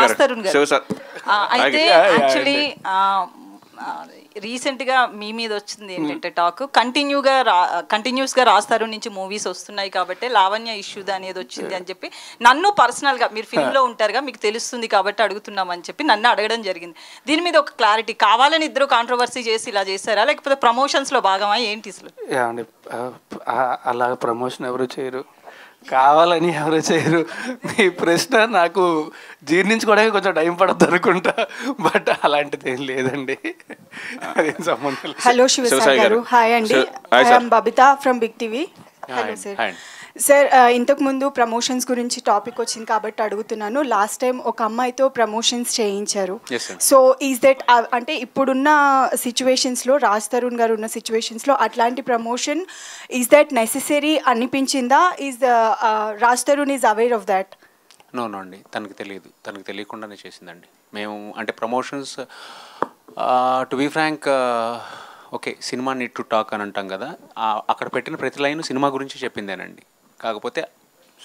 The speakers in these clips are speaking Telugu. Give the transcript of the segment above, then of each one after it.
రాజ్ తరుణ్ గారు అయితే యాక్చువల్లీ రీసెంట్గా మీ మీద వచ్చింది ఏంటంటే టాక్ కంటిన్యూస్గా రాజ్ తరుణ్ నుంచి మూవీస్ వస్తున్నాయి కాబట్టి లావణ్య ఇష్యూ అనేది వచ్చింది అని చెప్పి నన్ను పర్సనల్గా మీరు ఫిల్మ్లో ఉంటారుగా మీకు తెలుస్తుంది కాబట్టి అడుగుతున్నామని చెప్పి నన్ను అడగడం జరిగింది. దీని మీద ఒక క్లారిటీ కావాలని ఇద్దరు కాంట్రవర్సీ చేసి ఇలా చేశారా లేకపోతే ప్రమోషన్స్లో భాగమా ఏంటి అసలు? అలా ప్రమోషన్ ఎవరు చేయరు, కావాలని ఎవరు చేయరు. ఈ ప్రశ్న నాకు జీర్ణించుకోవడానికి కొంచెం టైం పడద్దు అనుకుంటా, బట్ అలాంటిది ఏం లేదండి. అదేం సంబంధం. హలో శివసాయి గారు, హాయ్ అండి. I'm Babitha from big TV. Hello sir. Sir ఇంతకుముందు ప్రమోషన్స్ గురించి టాపిక్ వచ్చింది కాబట్టి అడుగుతున్నాను. లాస్ట్ టైం ఒక అమ్మాయితో ప్రమోషన్స్ చేయించారు. సో ఈజ్ దట్ అంటే ఇప్పుడున్న సిచ్యువేషన్స్లో రాజ్ తరుణ్ గారు ఉన్న సిచ్యువేషన్స్లో అట్లాంటి ప్రమోషన్ ఈజ్ దట్ నెసెసరీ అనిపించిందా? Is Raj Tarun is aware of that? No అండి, తనకు తెలియదు, తనకు తెలియకుండానే చేసిందండి. మేము అంటే promotions to be frank okay cinema need to talk అని అంటాం కదా, అక్కడ పెట్టిన ప్రతి లైన్ సినిమా గురించి చెప్పిందేనండి, కాకపోతే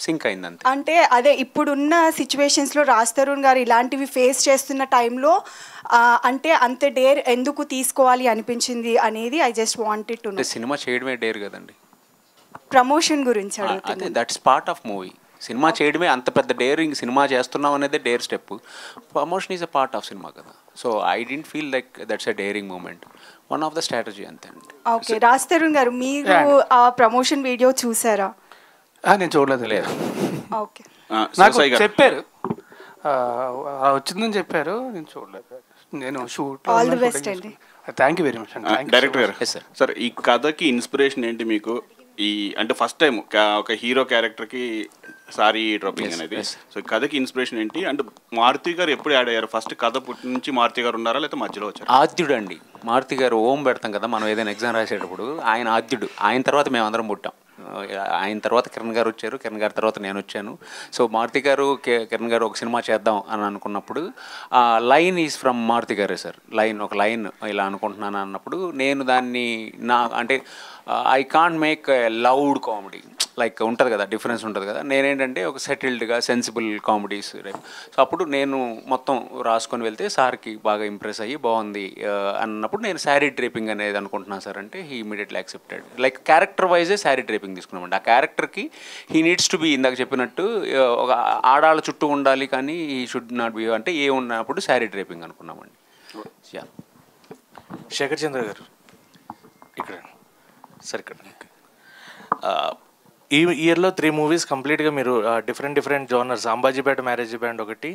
సింక్ అయింది అంతే. అంటే అదే ఇప్పుడున్న సిచ్యువేషన్స్లో రాజ్ తరుణ్ గారు ఇలాంటివి ఫేస్ చేస్తున్న టైంలో అంటే అంత డేర్ ఎందుకు తీసుకోవాలి అనిపించింది అనేది I just wanted to know. Cinema చేయడమే డేర్ కదండి, ప్రమోషన్ గురించి అడుగుతుంది. That's part of movie. Cinema చేయడమే అంత పెద్ద డేరింగ్, సినిమా చేస్తున్నాం అనేది dare step. Promotion is a part of cinema కదా. So I don't feel like that's a daring moment, one of the strategy అంతే అండి. ఓకే రాజ్ తరుణ్ గారు, మీరు ఆ ప్రమోషన్ వీడియో చూసారా? నేను చూడలేదు. లేదు, ఓకే నాకు చెప్పారు వచ్చిందని చెప్పారు, నేను చూడలేదు. నేను షూట్ ఆల్ ది బెస్ట్ అండి. థ్యాంక్ యూ వెరీ మచ్ అండి. డైరెక్టర్ గారు, సార్ ఈ కథకి ఇన్స్పిరేషన్ ఏంటి మీకు? ఈ అంటే ఫస్ట్ టైం ఒక హీరో క్యారెక్టర్కి సారీ డ్రాపింగ్ అనేది, సో కథకి ఇన్స్పిరేషన్ ఏంటి? అంటే మారుతి గారు ఎప్పుడు యాడ్ అయ్యారు? ఫస్ట్ కథ పుట్టి నుంచి మారుతి గారు ఉన్నారా లేకపోతే మధ్యలో వచ్చారు? ఆద్యుడు అండి మారుతి గారు. ఓం పెడతాం కదా మనం ఏదైనా ఎగ్జామ్ రాసేటప్పుడు, ఆయన ఆద్యుడు. ఆయన తర్వాత మేము అందరం పుట్టాం. ఆయన తర్వాత కిరణ్ గారు వచ్చారు, కిరణ్ గారి తర్వాత నేను వచ్చాను. సో మారుతి గారు కిరణ్ గారు ఒక సినిమా చేద్దాం అని అనుకున్నప్పుడు లైన్ ఈజ్ ఫ్రమ్ మారుతి గారే సార్. ఒక లైన్ ఇలా అనుకుంటున్నాను అన్నప్పుడు నేను దాన్ని అంటే I can't make loud comedy like ఉంటుంది కదా, డిఫరెన్స్ ఉంటుంది కదా. నేనేంటంటే ఒక సెటిల్డ్గా సెన్సిబుల్ కామెడీస్. సో అప్పుడు నేను మొత్తం రాసుకొని వెళ్తే సార్కి బాగా ఇంప్రెస్ అయ్యి బాగుంది అన్నప్పుడు నేను శారీ డ్రేపింగ్ అనేది అనుకుంటున్నాను సార్ అంటే he immediately accepted. Like character yj sari draping తీసుకున్నామండి. ఆ క్యారెక్టర్కి హీ నీడ్స్ టు బీ ఇందాక చెప్పినట్టు ఒక ఆడాళ్ళ చుట్టూ ఉండాలి కానీ ఈ షుడ్ నాట్ బీ అంటే ఏ ఉన్నప్పుడు శారీ డ్రేపింగ్ అనుకున్నామండి. శేఖర్ చంద్ర గారు ఇక్కడ సార్, ఇక్కడ ఈ ఇయర్లో 3 మూవీస్ కంప్లీట్గా మీరు different genres, Ambajipeta marriage band ఒకటి,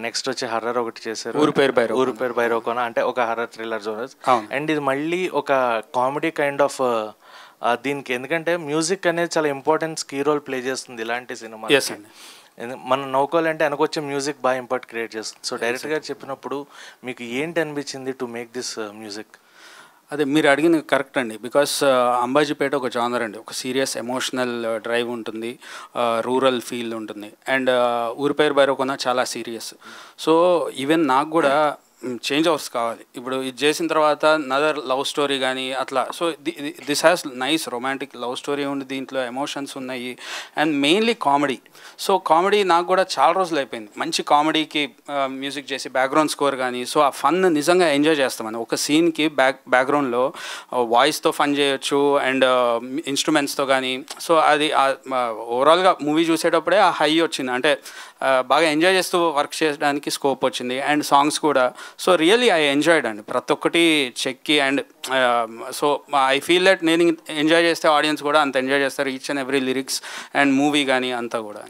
నెక్స్ట్ వచ్చి హర్రర్ ఒకటి చేశారు, ఊరు పేరు భైరవకోన అంటే ఒక హర్రర్ థ్రిల్లర్ జోనర్స్, అండ్ ఇది మళ్ళీ ఒక కామెడీ కైండ్ ఆఫ్ దీనికి. ఎందుకంటే మ్యూజిక్ అనేది చాలా ఇంపార్టెంట్ కీ రోల్ ప్లే చేస్తుంది ఇలాంటి సినిమా. మనం నవ్వుకోవాలంటే వెనకొచ్చే మ్యూజిక్ బాగా ఇంపాక్ట్ క్రియేట్ చేస్తుంది. సో డైరెక్టర్ గారు చెప్పినప్పుడు మీకు ఏంటి అనిపించింది టు మేక్ దిస్ మ్యూజిక్? అదే మీరు అడిగింది కరెక్ట్ అండి. బికాస్ అంబాజీపేట ఒక జానర్ అండి, ఒక సీరియస్ ఎమోషనల్ డ్రైవ్ ఉంటుంది, రూరల్ ఫీల్ ఉంటుంది. అండ్ ఊరి పేరు భైరవకోన చాలా సీరియస్. సో ఈవెన్ నాకు కూడా చేంజ్ ఓవర్స్ కావాలి. ఇప్పుడు ఇది చేసిన తర్వాత నదర్ లవ్ స్టోరీ కానీ అట్లా. So this has nice romantic love story ఉంది, దీంట్లో ఎమోషన్స్ ఉన్నాయి and mainly comedy. So comedy నాకు కూడా చాలా రోజులు అయిపోయింది మంచి కామెడీకి మ్యూజిక్ చేసి బ్యాక్గ్రౌండ్ స్కోర్ కానీ. సో ఆ ఫన్ నిజంగా ఎంజాయ్ చేస్తామని ఒక సీన్కి బ్యాక్గ్రౌండ్లో వాయిస్తో ఫన్ చేయొచ్చు అండ్ ఇన్స్ట్రుమెంట్స్తో కానీ. సో అది ఓవరాల్గా మూవీ చూసేటప్పుడే ఆ హై వచ్చింది, అంటే బాగా ఎంజాయ్ చేస్తూ వర్క్ చేయడానికి స్కోప్ వచ్చింది. అండ్ సాంగ్స్ కూడా సో రియల్లీ ఐ ఎంజాయ్డ్ అండి ప్రతి ఒక్కటి చెక్కి. And so I feel that నేను ఎంజాయ్ చేస్తే ఆడియన్స్ కూడా అంత ఎంజాయ్ చేస్తారు each and every lyrics and movie కానీ అంతా కూడా.